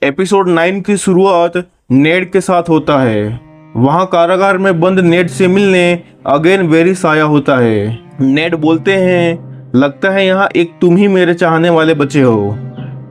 Episode 9 की शुरुआत नेड के साथ होता है। वहाँ कारागार में बंद नेड से मिलने अगेन वेरिस आया होता है। नेड बोलते हैं, लगता है यहाँ एक तुम ही मेरे चाहने वाले बचे हो।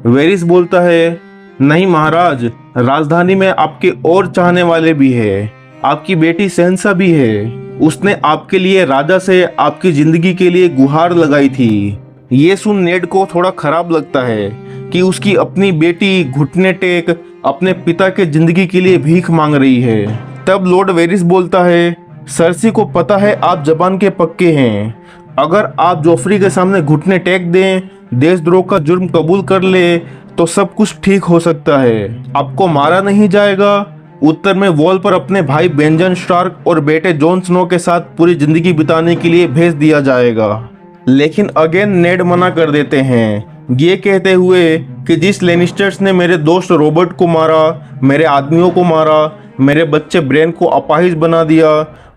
वेरिस बोलता है, नहीं महाराज, राजधानी में आपके और चाहने वाले भी है। आपकी बेटी सहनसा भी है। उसने आपके लिए राजा से आपकी जिंदगी के लिए गुहार लगाई थी। ये सुन नेड को थोड़ा खराब लगता है कि उसकी अपनी बेटी घुटने टेक अपने पिता के जिंदगी के लिए भीख मांग रही है। तब लॉर्ड वेरिस बोलता है, सर्सी को पता है आप जबान के पक्के हैं। अगर आप जोफ्री के सामने घुटने टेक दें, देशद्रोह का जुर्म कबूल कर ले तो सब कुछ ठीक हो सकता है। आपको मारा नहीं जाएगा। उत्तर में वॉल पर अपने भाई बेंजन स्टार्क और बेटे जॉन स्नो के साथ पूरी जिंदगी बिताने के लिए भेज दिया जाएगा। लेकिन अगेन नेड मना कर देते हैं, ये कहते हुए कि जिस लेनिस्टर्स ने मेरे दोस्त रॉबर्ट को मारा, मेरे आदमियों को मारा, मेरे बच्चे ब्रेन को अपाहिज बना दिया,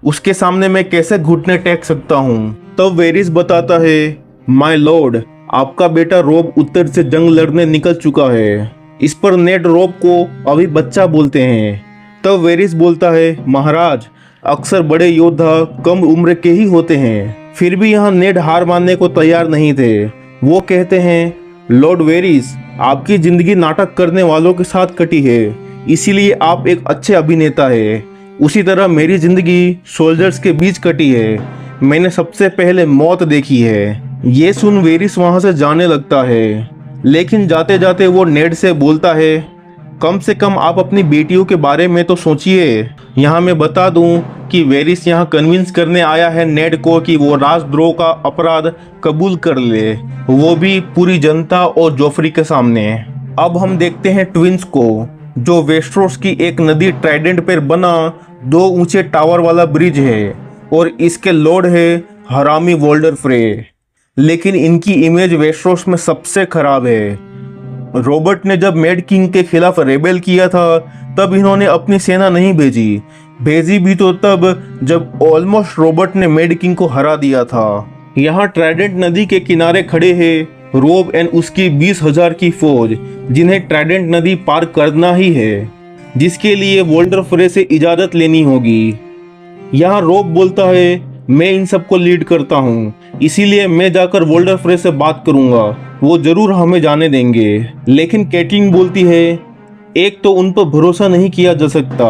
उसके सामने मैं कैसे घुटने टेक सकता हूँ। तब वेरिस बताता है, माय लॉर्ड, आपका बेटा रोब उत्तर से जंग लड़ने निकल चुका है। इस पर नेड रोब को अभी बच्चा बोलते हैं। तब वेरिस बोलता है, महाराज, अक्सर बड़े योद्धा कम उम्र के ही होते हैं। फिर भी यहाँ नेड हार मानने को तैयार नहीं थे। वो कहते हैं, लॉर्ड वेरिस, आपकी जिंदगी नाटक करने वालों के साथ कटी है, इसीलिए आप एक अच्छे अभिनेता है। उसी तरह मेरी जिंदगी सोल्जर्स के बीच कटी है। मैंने सबसे पहले मौत देखी है। ये सुन वेरिस वहां से जाने लगता है, लेकिन जाते जाते वो नेड से बोलता है, कम से कम आप अपनी बेटियों के बारे में तो सोचिए। यहाँ मैं बता दूं कि वेरिस यहाँ कन्विंस करने आया है नेड को कि वो राजद्रोह का अपराध कबूल कर ले, वो भी पूरी जनता और जोफ्री के सामने। अब हम देखते हैं ट्विंस को, जो वेस्ट्रोस की एक नदी ट्राइडेंट पर बना 2 ऊंचे टावर वाला ब्रिज है और इसके लॉर्ड है हरामी वोल्डर फ्रे। लेकिन इनकी इमेज वेस्ट्रोस में सबसे खराब है। रॉबर्ट ने जब मेड किंग के खिलाफ रेबेल किया था तब इन्होंने अपनी सेना नहीं भेजी भी तो तब जब ऑलमोस्ट रॉबर्ट ने मेड किंग को हरा दिया था। यहाँ ट्राइडेंट नदी के किनारे खड़े हैं रोब एंड उसकी 20,000 की फौज, जिन्हें ट्राइडेंट नदी पार करना ही है, जिसके लिए वोल्डर फ्रे से इजाजत लेनी होगी। यहाँ रोब बोलता है, मैं इन सबको लीड करता हूँ, इसीलिए मैं जाकर वोल्डर फ्रे से बात करूंगा, वो जरूर हमें जाने देंगे। लेकिन कैटलिन बोलती है, एक तो उन पर भरोसा नहीं किया जा सकता,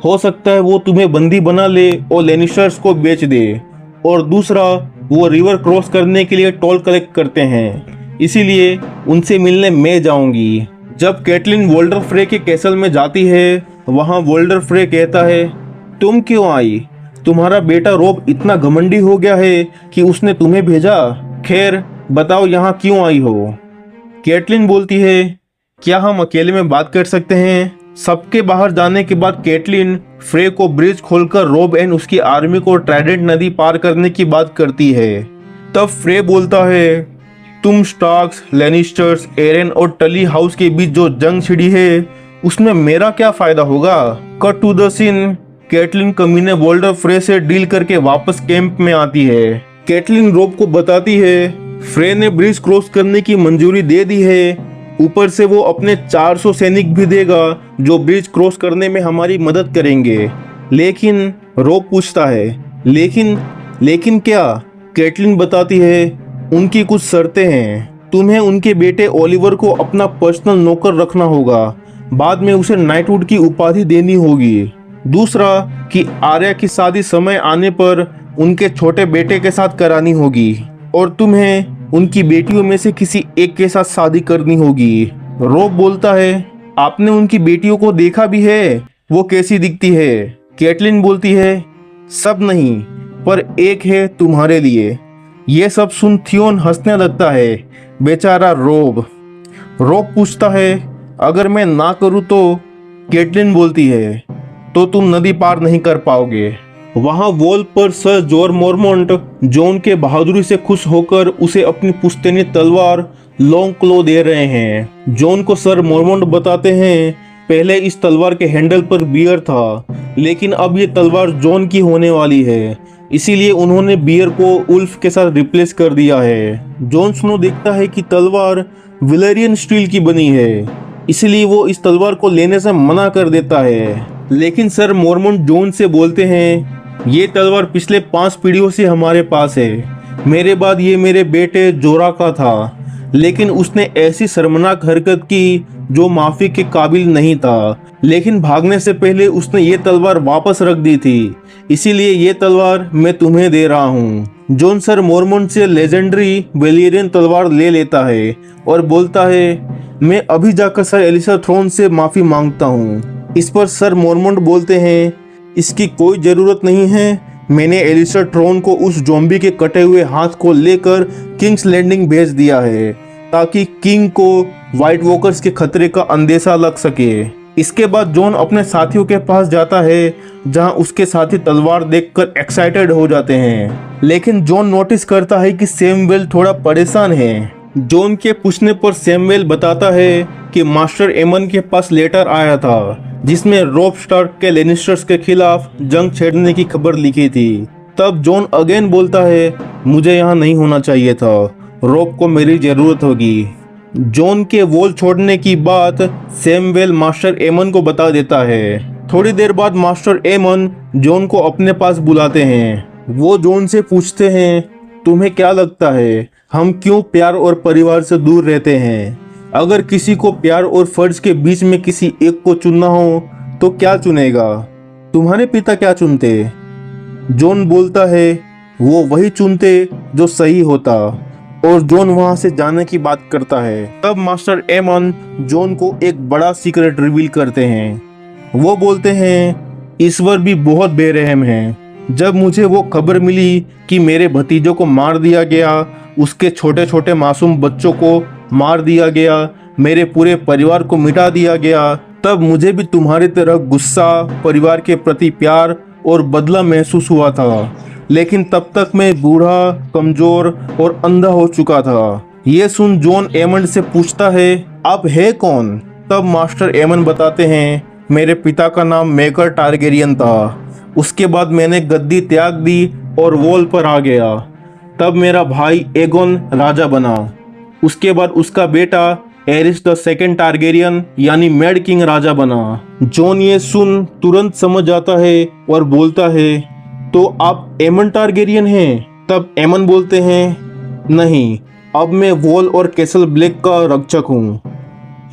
हो सकता है वो तुम्हें बंदी बना ले और लेनिस्टर्स को बेच दे, और दूसरा वो रिवर क्रॉस करने के लिए टोल कलेक्ट करते हैं, इसीलिए उनसे मिलने मैं जाऊंगी। जब कैटलिन वोल्डर फ्रे के कैसल में जाती है, वहाँ वोल्डर फ्रे कहता है, तुम क्यों आई? तुम्हारा बेटा रोब इतना घमंडी हो गया है कि उसने तुम्हें भेजा। खैर बताओ यहाँ क्यों आई हो? कैटलिन बोलती है, क्या हम अकेले में बात कर सकते हैं? सबके बाहर जाने के बाद कैटलिन फ्रे को ब्रिज खोलकर रोब एंड उसकी आर्मी को ट्राइडेंट नदी पार करने की बात करती है। तब फ्रे बोलता है, तुम स्टार्क्स, लेनिस्टर्स, एरेन और टली हाउस के बीच जो जंग छिड़ी है उसमें मेरा क्या फायदा होगा? Cut to the scene, Catelyn कमीने वोल्डर फ्रे से डील करके वापस कैंप में आती है। कैटलिन रोब को बताती है, फ्रे ने ब्रिज क्रॉस करने की मंजूरी दे दी है, ऊपर से वो अपने 400 सैनिक भी देगा जो ब्रिज क्रॉस करने में हमारी मदद करेंगे। लेकिन रोब पूछता है, लेकिन क्या? कैटलिन बताती है, उनकी कुछ शर्तें हैं। तुम्हें उनके बेटे ओलिवर को अपना पर्सनल नौकर रखना होगा, बाद में उसे नाइटवुड की उपाधि देनी होगी। दूसरा कि आर्या की शादी समय आने पर उनके छोटे बेटे के साथ करानी होगी, और तुम्हें उनकी बेटियों में से किसी एक के साथ शादी करनी होगी। रोब बोलता है, आपने उनकी बेटियों को देखा भी है, वो कैसी दिखती है? कैटलिन बोलती है, सब नहीं, पर एक है तुम्हारे लिए। ये सब सुन थियोन हंसने लगता है। बेचारा रोब पूछता है, अगर मैं ना करूँ तो? कैटलिन बोलती है, तो तुम नदी पार नहीं कर पाओगे। वहाँ वॉल पर सर जोर मोरमोंट जॉन के बहादुरी से खुश होकर उसे अपनी पुश्तैनी तलवार लॉन्ग क्लो दे रहे हैं। जॉन को सर मोरमोंट बताते हैं, पहले इस तलवार के हैंडल पर बियर था, लेकिन अब ये तलवार जॉन की होने वाली है, इसीलिए उन्होंने बियर को उल्फ के साथ रिप्लेस कर दिया है। जॉन स्नो देखता है कि तलवार विलेरियन स्टील की बनी है। इसलिए वो इस तलवार को लेने से मना कर देता है। लेकिन सर मोरमोन जॉन से बोलते हैं, ये तलवार पिछले 5 पीढ़ियों से हमारे पास है। मेरे बाद ये मेरे बेटे जोरा का था, लेकिन उसने ऐसी शर्मनाक हरकत की जो माफी के काबिल नहीं था। लेकिन भागने से पहले उसने ये तलवार वापस रख दी थी, इसीलिए ये तलवार मैं तुम्हें दे रहा हूँ। जॉन सर मोरमोन से लेजेंडरी वेलियरियन तलवार ले लेता है और बोलता है, मैं अभी जाकर सर एलिसा थ्रोन से माफी मांगता हूँ। इस पर सर मोरमोन बोलते हैं, इसकी कोई जरूरत नहीं है। मैंने एलिसा थ्रोन को उस ज़ॉम्बी के कटे हुए हाथ को लेकर किंग्स लैंडिंग भेज दिया है, ताकि किंग को व्हाइट वॉकर्स के खतरे का अंदेशा लग सके। इसके बाद जॉन अपने साथियों के पास जाता है, जहां उसके साथी तलवार देखकर एक्साइटेड हो जाते हैं। लेकिन जॉन नोटिस करता है कि सैमुएल थोड़ा परेशान है। जॉन के पूछने पर सैमुएल बताता है कि मास्टर एमन के पास लेटर आया था, जिसमें रोब स्टार्क के लेनिस्टर्स के खिलाफ जंग छेड़ने की खबर लिखी थी। तब जॉन अगेन बोलता है, मुझे यहाँ नहीं होना चाहिए था, रोब को मेरी जरूरत होगी। जॉन के वॉल छोड़ने की बात सैमुएल मास्टर एमन को बता देता है। थोड़ी देर बाद मास्टर एमन जॉन को अपने पास बुलाते हैं। वो जॉन से पूछते हैं, तुम्हें क्या लगता है हम क्यों प्यार और परिवार से दूर रहते हैं? अगर किसी को प्यार और फर्ज के बीच में किसी एक को चुनना हो तो क्या चुनेगा? तुम्हारे पिता क्या चुनते? जॉन बोलता है, वो वही चुनते जो सही होता, और जॉन वहां से जाने की बात करता है। तब मास्टर एमन जॉन को एक बड़ा सीक्रेट रिवील करते हैं। वो बोलते हैं, ईश्वर भी बहुत बेरहम है। जब मुझे वो खबर मिली कि मेरे भतीजों को मार दिया गया, उसके छोटे छोटे मासूम बच्चों को मार दिया गया, मेरे पूरे परिवार को मिटा दिया गया, तब मुझे भी तुम्हारी तरह गुस्सा, परिवार के प्रति प्यार और बदला महसूस हुआ था। लेकिन तब तक मैं बूढ़ा, कमजोर और अंधा हो चुका था। ये सुन जॉन एमन से पूछता है, आप है कौन? तब मास्टर एमन बताते हैं, मेरे पिता का नाम मेकर टारगेरियन था। उसके बाद मैंने गद्दी त्याग दी और वॉल पर आ गया। तब मेरा भाई एगोन राजा बना। उसके बाद उसका बेटा एरिस द सेकेंड टारगेरियन यानी मैड किंग राजा बना। जॉन ये सुन तुरंत समझ जाता है और बोलता है, तो आप एमन टारगेरियन हैं? तब एमन बोलते हैं, नहीं, अब मैं वॉल और कैसल ब्लैक का रक्षक हूँ।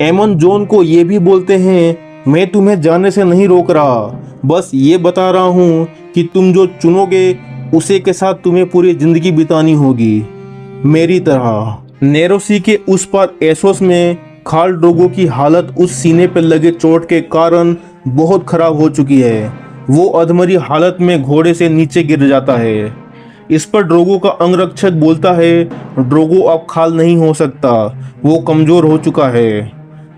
एमन जॉन को ये भी बोलते हैं, मैं तुम्हें जाने से नहीं रोक रहा, बस ये बता रहा हूँ कि तुम जो चुनोगे उसे के साथ तुम्हें पूरी जिंदगी बितानी होगी, मेरी तरह। नेरोसी के उस पार एसोस में खाल ड्रोगो की हालत उस सीने पर लगे चोट के कारण बहुत खराब हो चुकी है। वो अधमरी हालत में घोड़े से नीचे गिर जाता है। इस पर ड्रोगो का अंगरक्षक बोलता है, ड्रोगो अब खाल नहीं हो सकता, वो कमजोर हो चुका है।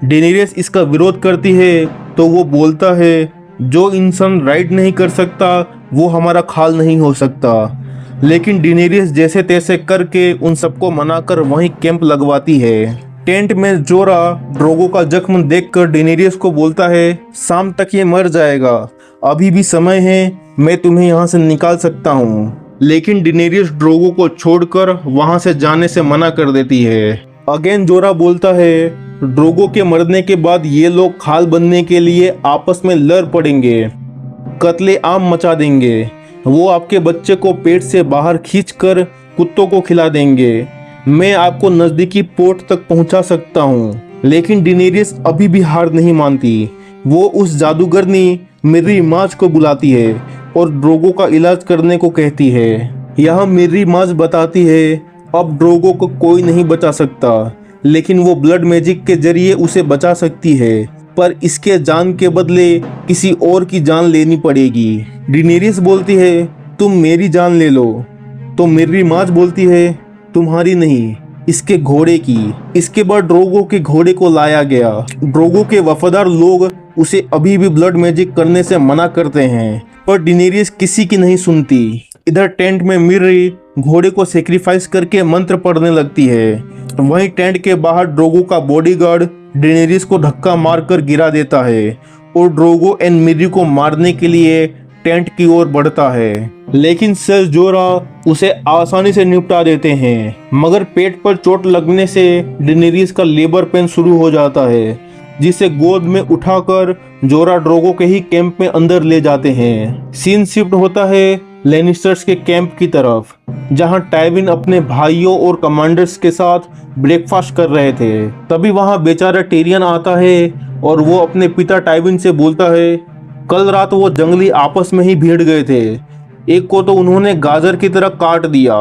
डेनेरियस इसका विरोध करती है तो वो बोलता है, जो इंसान राइड नहीं कर सकता वो हमारा खाल नहीं हो सकता। लेकिन डेनेरियस जैसे तैसे करके उन सबको मनाकर वहीं कैंप लगवाती है। टेंट में जोरा ड्रोगो का जख्म देखकर डेनेरियस को बोलता है, शाम तक ये मर जाएगा, अभी भी समय है, मैं तुम्हें यहाँ से निकाल सकता हूँ। लेकिन डेनेरियस ड्रोगो को छोड़कर वहाँ से जाने से मना कर देती है। अगेन जोरा बोलता है, ड्रोगो के मरने के बाद ये लोग खाल बनने के लिए आपस में लड़ पड़ेंगे, कत्ले आम मचा देंगे। वो आपके बच्चे को पेट से बाहर खींचकर कुत्तों को खिला देंगे। मैं आपको नजदीकी पोर्ट तक पहुंचा सकता हूं। लेकिन डेनेरियस अभी भी हार नहीं मानती। वो उस जादूगरनी मिर्री माज को बुलाती है और ड्रोगो का इलाज करने को कहती है। यह मिर्री माज बताती है, अब ड्रोगो को कोई नहीं बचा सकता, लेकिन वो ब्लड मैजिक के जरिए उसे बचा सकती है, पर इसके जान के बदले किसी और की जान लेनी पड़ेगी। डेनेरियस बोलती है, तुम मेरी जान ले लो। तो मिर्री माज बोलती है, तुम्हारी नहीं, इसके घोड़े की। इसके बाद ड्रोगो के घोड़े को लाया गया। ड्रोगो के वफादार लोग उसे अभी भी ब्लड मैजिक करने से मना करते हैं, पर डेनेरियस किसी की नहीं सुनती। इधर टेंट में मिर्री घोड़े को सेक्रीफाइस करके मंत्र पढ़ने लगती है। वहीं टेंट के बाहर ड्रोगो का बॉडीगार्ड डेनेरियस को धक्का मारकर गिरा देता है और ड्रोगो एंड मिर्री को मारने के लिए टेंट की ओर बढ़ता है। लेकिन सेल जोरा उसे आसानी से निपटा देते हैं, मगर पेट पर चोट लगने से डेनेरियस का लेबर पेन शुरू हो जाता है जिसे गोद में उठाकर जोरा ड्रोगो के ही कैंप में अंदर ले जाते हैं। सीन शिफ्ट होता है लेनिस्टर्स के कैंप की तरफ, जहां टाइविन अपने भाइयों और कमांडर्स के साथ ब्रेकफास्ट कर रहे थे। तभी वहां बेचारा टिरियन आता है और वो अपने पिता टाइविन से बोलता है कल रात वो जंगली आपस में ही भिड़ गए थे, एक को तो उन्होंने गाजर की तरह काट दिया।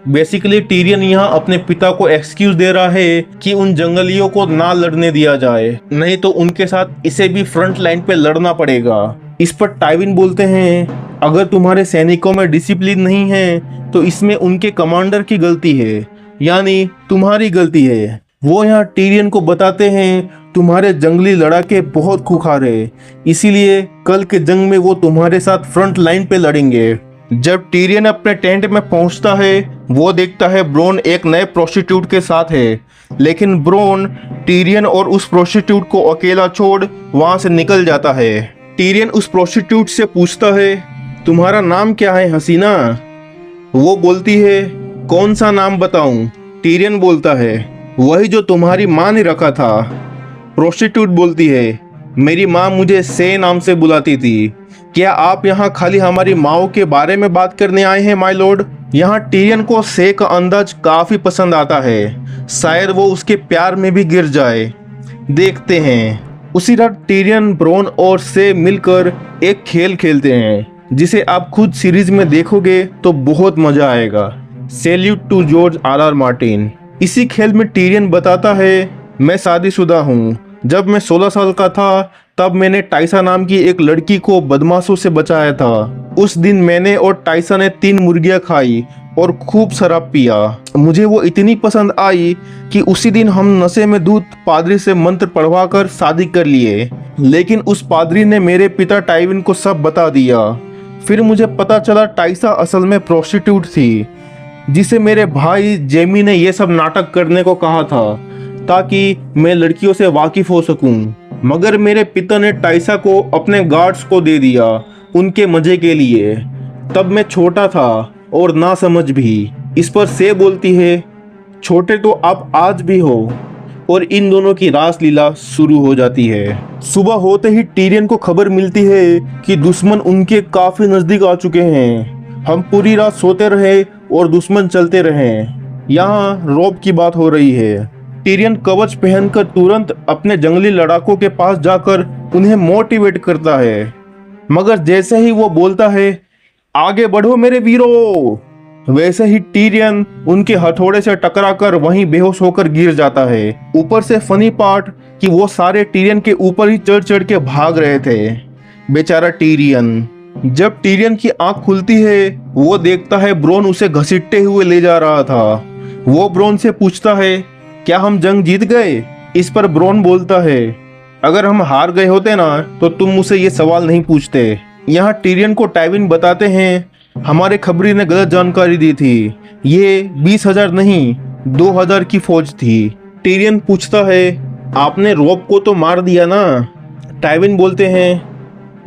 बेसिकली टिरियन यहाँ अपने पिता को एक्सक्यूज दे रहा है कि उन जंगलियों को ना लड़ने दिया जाए, नहीं तो उनके साथ इसे भी फ्रंट लाइन पे लड़ना पड़ेगा। इस पर टाइविन बोलते हैं अगर तुम्हारे सैनिकों में डिसिप्लिन नहीं है तो इसमें उनके कमांडर की गलती है, यानी तुम्हारी गलती है। वो यहाँ टिरियन को बताते हैं तुम्हारे जंगली लड़ाके बहुत खूंखार है, इसीलिए कल के जंग में वो तुम्हारे साथ फ्रंट लाइन पे लड़ेंगे। जब टिरियन अपने टेंट में पहुंचता है वो देखता है ब्रोन एक नए प्रोस्टिट्यूट के साथ है, लेकिन ब्रोन टिरियन और उस प्रोस्टिट्यूट को अकेला छोड़ वहां से निकल जाता है। टिरियन उस प्रोस्टिट्यूट से पूछता है तुम्हारा नाम क्या है हसीना? वो बोलती है कौन सा नाम बताऊं? टिरियन बोलता है वही जो तुम्हारी माँ ने रखा था। प्रोस्टिट्यूट बोलती है मेरी माँ मुझे से नाम से बुलाती थी। क्या आप यहाँ खाली हमारी माओ के बारे में बात करने आए हैं माय लॉर्ड? यहाँ टिरियन को से का अंदाज काफी पसंद आता है, शायद वो उसके प्यार में भी गिर जाए। देखते हैं। उसी रात टिरियन, ब्रोन और से मिलकर एक खेल खेलते हैं जिसे आप खुद सीरीज में देखोगे तो बहुत मजा आएगा। Salute to George R Martin. इसी खेल में टिरियन बताता है मैं शादीशुदा हूँ। जब मैं 16 साल का था तब मैंने टाइसा नाम की एक लड़की को बदमाशों से बचाया था। उस दिन मैंने और टाइसा ने 3 मुर्गियां खाई और खूब शराब पिया। मुझे वो इतनी पसंद आई कि उसी दिन हम नशे में धुत पादरी से मंत्र पढ़वा कर शादी कर लिए, लेकिन उस पादरी ने मेरे पिता टाइविन को सब बता दिया। फिर मुझे पता चला टाइसा असल में प्रोस्टिट्यूट थी, जिसे मेरे भाई जेमी ने ये सब नाटक करने को कहा था ताकि मैं लड़कियों से वाकिफ हो सकूं। मगर मेरे पिता ने टाइसा को अपने गार्ड्स को दे दिया उनके मजे के लिए। तब मैं छोटा था और ना समझ भी। इस पर से बोलती है छोटे तो आप आज भी हो। और इन दोनों की रासलीला शुरू हो जाती है। सुबह होते ही टिरियन को खबर मिलती है कि दुश्मन उनके काफी नजदीक आ चुके हैं। हम पूरी रात सोते रहे और दुश्मन चलते रहे। यहाँ रॉब की बात हो रही है। टिरियन कवच पहनकर तुरंत अपने जंगली लड़ाकों के पास जाकर उन्हें मोटिवेट करता है, मगर जैसे ही वो बोलता है आगे बढ़ो मेरे वीरों, वैसे ही टिरियन उनके हथौड़े से टकराकर वहीं बेहोश होकर गिर जाता है। ऊपर से फनी पार्ट कि वो सारे टिरियन के ऊपर ही चढ़ चढ़ के भाग रहे थे। बेचारा टिरियन। जब टिरियन की आंख खुलती है वो देखता है ब्रोन उसे घसीटते हुए ले जा रहा था। वो ब्रोन से पूछता है क्या हम जंग जीत गए? इस पर ब्रोन बोलता है अगर हम हार गए होते ना तो तुम मुझसे ये सवाल नहीं पूछते। यहाँ टिरियन को टाइविन बताते हैं हमारे खबरी ने गलत जानकारी दी थी, ये 20,000 नहीं 2,000 की फौज थी। टिरियन पूछता है आपने रॉब को तो मार दिया ना? टाइविन बोलते हैं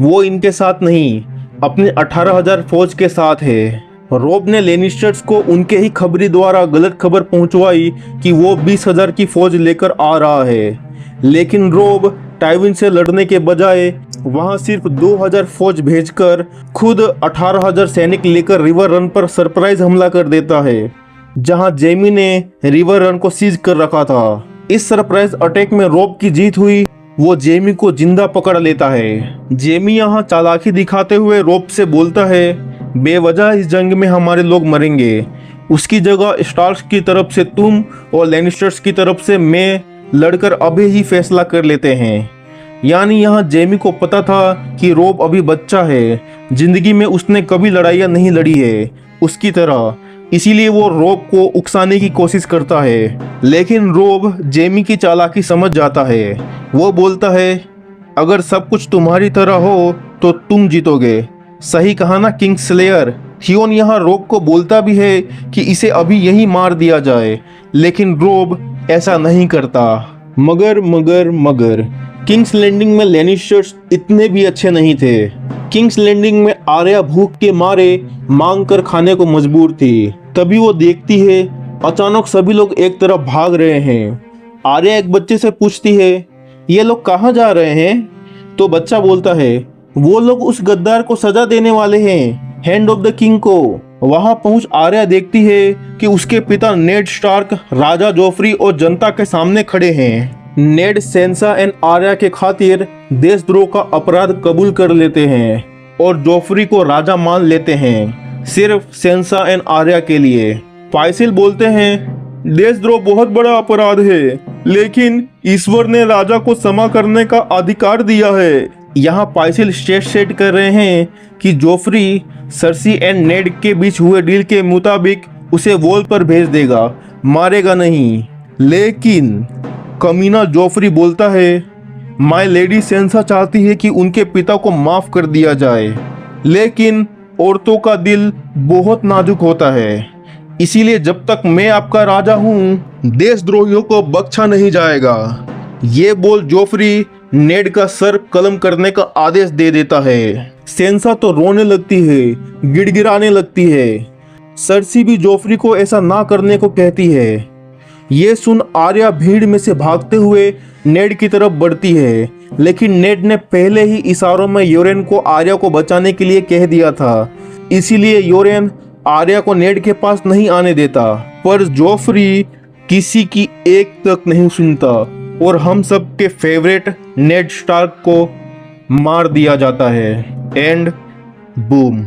वो इनके साथ नहीं, अपने 18,000 फौज के साथ है। रॉब ने लेनिस्टर्स को उनके ही खबरी द्वारा गलत खबर पहुंचवाई कि वो 20,000 की फौज लेकर आ रहा है, लेकिन रॉब टाइविन से लड़ने के बजाय वहां सिर्फ 2,000 फौज भेजकर खुद 18,000 सैनिक लेकर रिवर रन पर सरप्राइज हमला कर देता है, जहां जेमी ने रिवर रन को सीज कर रखा था। इस सरप्राइज अटैक में रॉब की जीत हुई। वो जेमी को जिंदा पकड़ लेता है। जेमी यहाँ चालाकी दिखाते हुए रॉब से बोलता है बेवजह इस जंग में हमारे लोग मरेंगे, उसकी जगह स्टार्क्स की तरफ से तुम और लेनिस्टर्स की तरफ से मैं लड़कर अभी ही फैसला कर लेते हैं। यानी यहाँ जेमी को पता था कि रॉब अभी बच्चा है, जिंदगी में उसने कभी लड़ाइयाँ नहीं लड़ी है उसकी तरह, इसीलिए वो रॉब को उकसाने की कोशिश करता है। लेकिन रॉब जेमी की चालाकी समझ जाता है। वो बोलता है अगर सब कुछ तुम्हारी तरह हो तो तुम जीतोगे। सही कहा ना किंग स्लेयर। थियोन यहाँ रॉब को बोलता भी है कि इसे अभी यही मार दिया जाए, लेकिन रॉब ऐसा नहीं करता। मगर किंग्स लैंडिंग में लेनिस्टर्स इतने भी अच्छे नहीं थे। किंग्स लैंडिंग में आर्या भूख के मारे मांग कर खाने को मजबूर थी। तभी वो देखती है अचानक सभी लोग एक तरफ भाग रहे हैं। आर्या एक बच्चे से पूछती है ये लोग कहाँ जा रहे हैं? तो बच्चा बोलता है, वो लोग उस गद्दार को सजा देने वाले हैं, हैंड ऑफ द किंग को। वहां पहुंच आर्या देखती है कि उसके पिता नेड स्टार्क राजा जोफ्री और जनता के सामने खड़े हैं। नेड सेंसा एंड आर्या के खातिर देशद्रोह का अपराध कबूल कर लेते हैं और जोफ्री को राजा मान लेते हैं, सिर्फ सेंसा एंड आर्या के लिए। पाइसिल बोलते हैं, देशद्रोह बहुत बड़ा अपराध है, लेकिन ईश्वर ने राजा को क्षमा करने का अधिकार दिया है। यहाँ पाइसिल स्टेट सेट कर रहे हैं कि जोफ्री सर्सी एंड नेड के बीच हुए डील के मुताबिक उसे वॉल पर भेज देगा, मारेगा नहीं। लेकिन कमीना जोफ्री बोलता है, माय लेडी सेंसा चाहती है कि उनके पिता को माफ कर दिया जाए, लेकिन औरतों का दिल बहुत नाजुक होता है, इसीलिए जब तक मैं आपका राजा हूं देशद्रोहियों को बख्शा नहीं जाएगा। ये बोल जोफ्री नेड का सर कलम करने का आदेश दे देता है। सेंसा तो रोने लगती है, गिड़गिड़ाने लगती है। सर्सी भी जोफ्री को ऐसा ना करने को कहती है। ये सुन आर्या भीड़ में से भागते हुए नेड की तरफ बढ़ती है, लेकिन नेड ने पहले ही इशारों में योरेन को आर्या को बचाने के लिए कह दिया था, इसीलिए योरेन आर्या को नेड के पास नहीं आने देता। पर जोफ्री किसी की एक तक नहीं सुनता और हम सब के फेवरेट नेड स्टार्क को मार दिया जाता है। And boom.